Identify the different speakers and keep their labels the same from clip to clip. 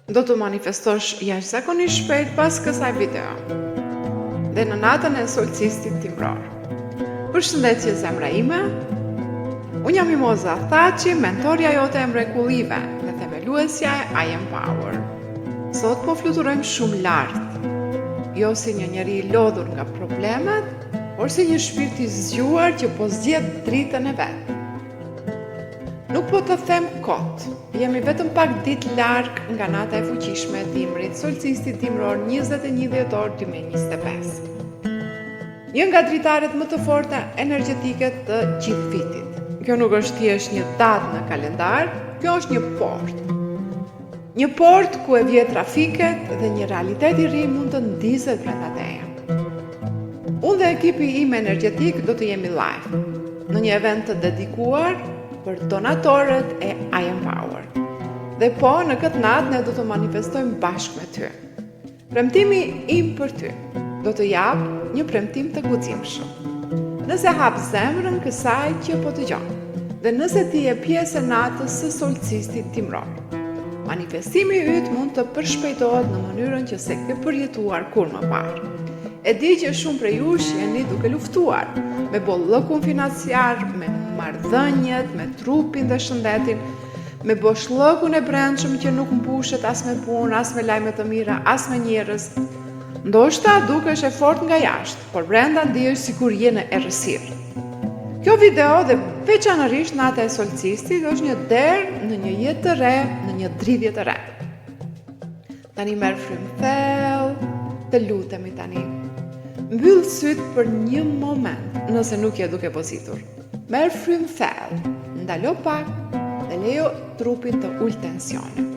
Speaker 1: Do të manifestosh jashtëzakonisht shpejt pas kësaj video dhe në natën e solcistit timror. Përshëndetje zemra ime, unë jam Mimoza Thaçi, mentorja jote e mrekullive dhe themeluesja e I Am Power. Sot po fluturojmë shumë lartë, jo si një njeri I lodhur nga problemet, por si një shpirt I zgjuar që po zgjedh dritën e vet. Nuk po të them kot, jemi vetëm pak ditë larg nga nata e fuqishme e dimrit, solcistit timror 21 dhjetor 2025. Një nga dritaret më të forta energjetike të gjithë vitit. Kjo nuk është thjesht një datë në kalendar, kjo është një portë. Një portë ku e vje trafiket dhe një realitet I ri mund të ndizet brenda teje. Unë dhe ekipi im energjetik do të jemi live në një event të dedikuar për donatorët e I Am Power. Dhe po, në këtë natë ne do të manifestojmë bashkë me ty. Premtimi im për ty do të jap një premtim të guximshëm. Nëse hap zemrën kësaj që po dëgjon, dhe nëse ti je pjesë e natës së solcistit timror, manifestimi yt mund të përshpejtohet në mënyrën që se ke përjetuar kur më parë. E di që shumë prej jush jeni duke luftuar me bollëkun financiar, me marrëdhëniet, me trupin dhe shëndetin, me boshllëkun e brendshëm që nuk mbushet as me punë, as me lajme të mira, as me njerëz. Ndoshta dukesh e fortë nga jashtë, por brenda ndihesh sikur je në errësirë. Kjo video dhe veçanërisht nata e solcistit është një derë në një jetë të re, në një dridhje të re. Tani merr frymë thellë, të lutemi tani. Mbyll syt për një moment, nëse nuk je duke pozitur. Merr frymë thellë, ndalo pak dhe lejo trupin të ulë tensionin.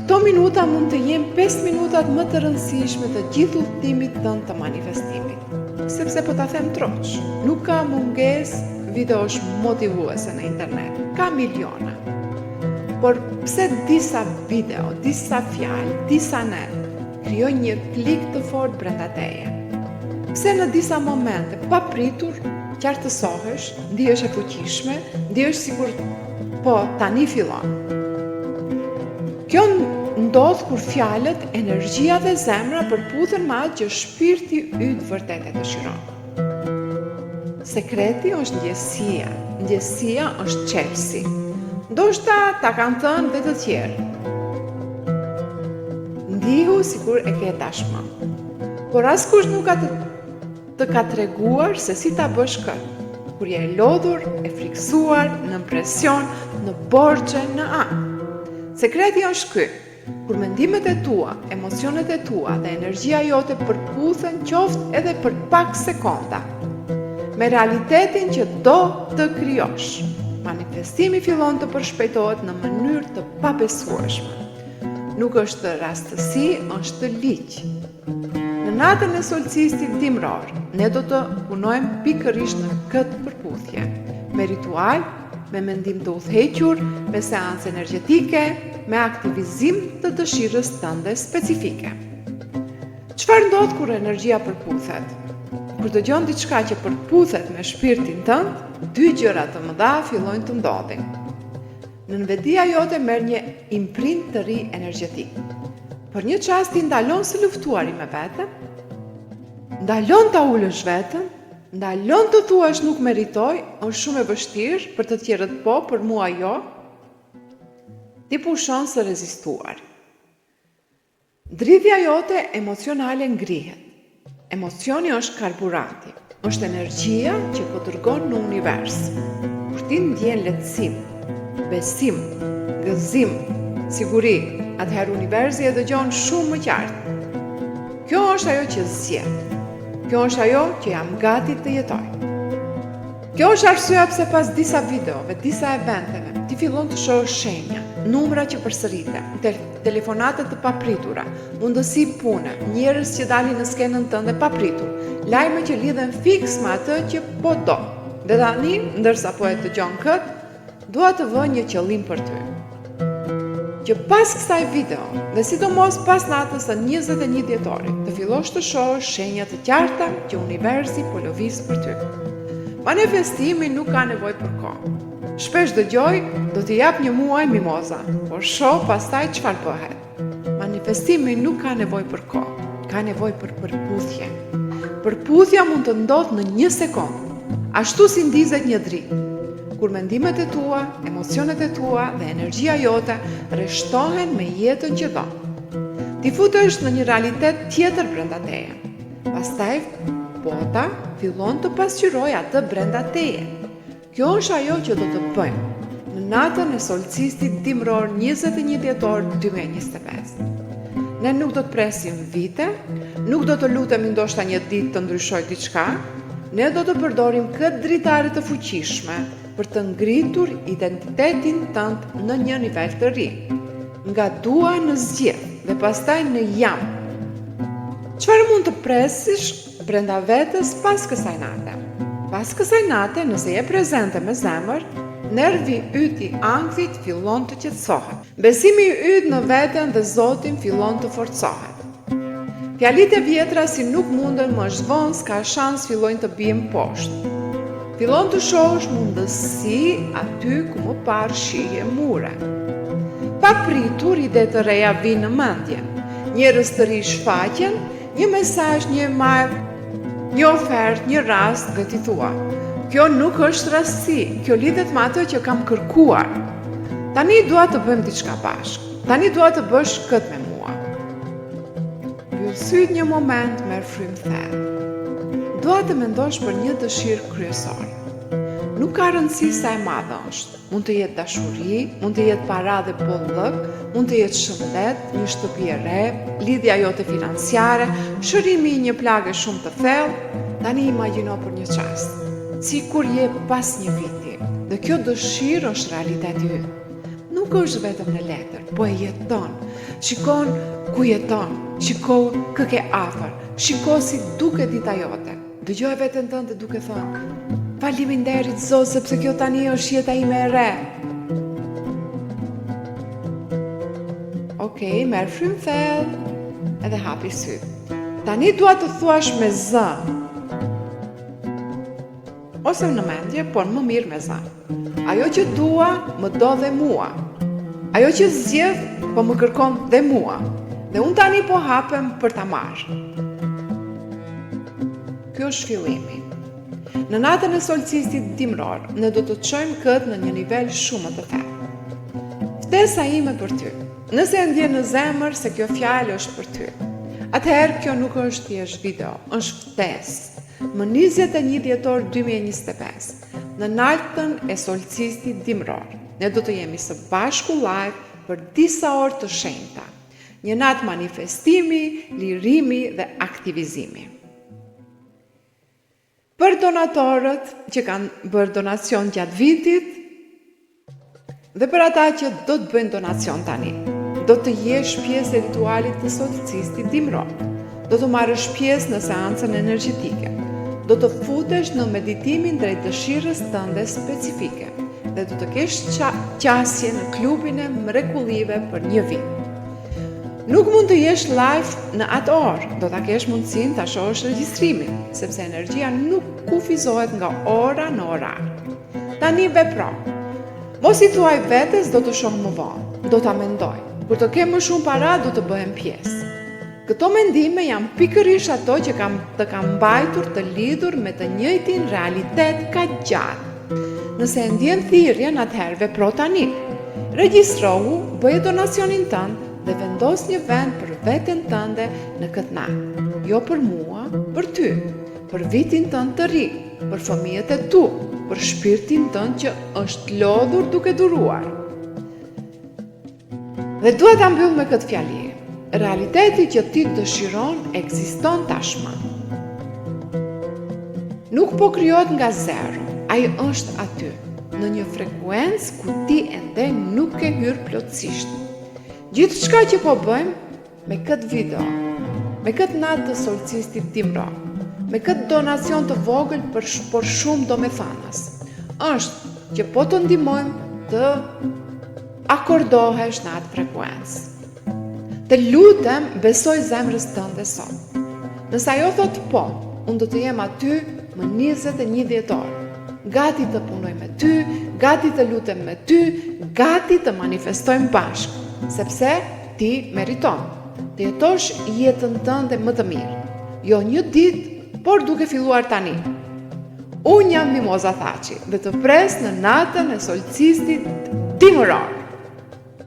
Speaker 1: Këto minuta mund të jenë 5 minutat më të rëndësishme të gjithë udhëtimit tënd të manifestimit. Sepse po ta them troç, nuk ka mungesë videosh motivuese në internet, ka miliona. Por pse disa video, disa fjalë, disa net krijojnë një klik të fortë brenda teje? Pse në disa momente papritur qartësohesh, ndihesh e fuqishme, ndihesh sikur po tani fillon. Kjo ndodh kur fjalët, energjia dhe zemra përputhen me atë që shpirti yt vërtet e dëshiron. Sekreti është ndjesia, ndjesia është çelësi. Ndoshta ta kanë thënë dhe të tjerë. Ndihu sikur e ke tashmë. Por askush nuk ka të ka treguar se si ta bësh këtë, kur je e lodhur, e friksuar, në presion, në borxhe, në anë. Sekreti është ky, kur mendimet e tua, emocionet e tua dhe energjia jote përputhen qoftë edhe për pak sekonda, me realitetin që do të krijosh. Manifestimi fillon të përshpejtohet në mënyrë të pabesueshme. Nuk është rastësi, është ligj. Në natën e solcistit timror, ne do të punojmë pikërisht në këtë përputhje, me ritual, me mendim të udhëhequr, me seancë energjetike, me aktivizim të dëshirës tënde specifike. Çfarë ndodh kur energjia përputhet? Kur dëgjon diçka që përputhet me shpirtin tënd, dy gjëra të mëdha fillojnë të ndodhin. Nënvedia jote merr një imprint të ri energjetik. Për një çast ti ndalon së luftuari me veten, ndalon ta ulësh veten, ndalon të thuash nuk meritoj, është shumë e vështirë, për të tjerët po, për mua jo. Ti pushon së rezistuar. Dridhja jote emocionale ngrihet. Emocioni është karburanti, është energjia që po dërgon në univers. Kur ti ndjen lehtësim, besim, gëzim, siguri, atëherë universi e dëgjon shumë më qartë. Kjo është ajo që zgjedh. Kjo është ajo që jam gati të jetoj. Kjo është arsyeja pse pas disa videove, disa eventeve, ti fillon të shohësh shenja, numra që përsëriten, telefonate të papritura, mundësi pune, njerëz që dalin në skenën tënde papritur, lajme që lidhen fiks me atë që po do. Dhe tani, ndërsa po e dëgjon këtë, dua të vë një qëllim për ty. Që pas kësaj video, dhe sidomos pas natës së 21 dhjetorit, të fillosh të shohësh shenja të qarta që universi po lëviz për ty. Manifestimi nuk ka nevojë për kohë. Shpesh dëgjoj, do t'i jap një muaj mimoza, por shoh pastaj çfarë bëhet. Manifestimi nuk ka nevojë për kohë, ka nevojë për përputhje. Përputhja mund të ndodhë në 1 sekond, ashtu si ndizet një dritë. Kur mendimet e tua, emocionet e tua dhe energjia jote rreshtohen me jetën që do. Ti futesh në një realitet tjetër brenda teje. Pastaj bota fillon të pasqyrojë atë brenda teje. Kjo është ajo që do të bëjmë në natën e solcistit dimror 21 dhjetor 2025. Ne nuk do të presim vite, nuk do të lutemi ndoshta një ditë të ndryshojë diçka, ne do të përdorim këtë dritare të fuqishme për të ngritur identitetin tënd në një nivel të ri, nga dua në zgjedh dhe pastaj në jam. Çfarë mund të presish brenda vetes pas kësaj nate? Pas kësaj nate, nëse je prezente me zemër, nervi yt i ankthit fillon të qetësohet. Besimi yt në veten dhe Zotin fillon të forcohet. Fjalitë e vjetra si nuk munden më zhvon, s'ka shans fillojnë të bien poshtë. Fillon të shohësh mundësi aty ku më parë shihje mure. Pa pritur, ide të reja vinë në mendje. Njerëz të ri shfaqen, një mesazh, një email, një ofertë, një rast dhe ti thua: kjo nuk është rasti, kjo lidhet me atë që kam kërkuar. Tani dua të bëjmë diçka bashkë. Tani dua të bësh këtë me mua. Mbyll syt një moment, merr frymë thellë. Dua të mendosh për një dëshirë kryesore. Nuk ka rëndësi sa e madhe është. Mund të jetë dashuri, mund të jetë para dhe bollëk, mund të jetë shëndet, një shtëpi e re, lidhja jote financiare, shërimi i një plagë shumë të thellë. Tani imagjino për një çast, sikur je pas një viti, dhe kjo dëshirë është realiteti yt. Nuk është vetëm në letër, po e jeton. Shikon ku jeton, shiko kë ke afër, shiko si duket dita jote. Dëgjoj veten tënde duke thënë: faleminderit Zot sepse kjo tani është jeta ime e re. Okej, merr frymë thellë edhe hapi syt. Tani dua të thuash me zë, ose në mendje, por më mirë me zë: ajo që dua më do dhe mua. Ajo që zgjedh po më kërkon dhe mua. Dhe unë tani po hapem për ta marrë. Ky është fillimi. Në natën e solcistit dimror, ne do të çojmë këtë në një nivel shumë të thellë. Ftesa ime për ty. Nëse e ndjen në zemër se kjo fjalë është për ty, atëherë kjo nuk është thjesht video, është ftesë. Më 21 dhjetor 2025, në natën e solcistit dimror, ne do të jemi së bashku live për disa orë të shenjta. Një natë manifestimi, lirimi dhe aktivizimi. Për donatorët që kanë bërë donacion gjatë vitit dhe për ata që do të bëjnë donacion tani, do të jesh pjesë e ritualit të solcistit dimror. Do të marrësh pjesë në seancën energjetike. Do të futesh në meditimin drejt dëshirës tënde specifike dhe do të kesh qasje në klubin e mrekullive për një vit. Nuk mund të jesh live në atë orë, do ta kesh mundësinë ta shohësh regjistrimin, sepse energjia nuk kufizohet nga ora në orar. Tani vepro. Mos i thuaj vetes do të shoh më vonë, do ta mendoj. Kur të kem më shumë para, do të bëhem pjesë. Këto mendime janë pikërisht ato që të kam mbajtur të lidhur me të njëjtin realitet ka gjatë. Nëse e ndjen thirrjen, atëherë vepro tani. Regjistrohu, bëje donacionin tënd dhe vendos një vend për veten tënde në këtë natë. Jo për mua, për ty, për vitin tënd të ri, për fëmijët e tu, për shpirtin tënd që është lodhur duke duruar. Dhe dua ta mbyll me këtë fjali. Realiteti që ti dëshiron ekziston tashmë. Nuk po krijohet nga zero, ai është aty, në një frekuencë ku ti ende nuk ke hyrë plotësisht. Gjithë shka që po bëjmë me këtë video, me këtë natë të solcistit dimror, me këtë donacion të vogël por shumë domethënës, është që po të ndihmojmë të akordohesh në atë frekuencë. Të lutem, besoj zemrës tënde sot. Nëse ajo thot po, unë do të jem aty më 21 dhjetor. Gati të punoj me ty, gati të lutem me ty, gati të manifestojmë bashkë, sepse ti meriton të jetosh jetën tënde më të mirë. Jo një ditë, por duke filluar tani. Unë jam Mimoza Thaçi dhe të pres në natën e solcistit dimëror.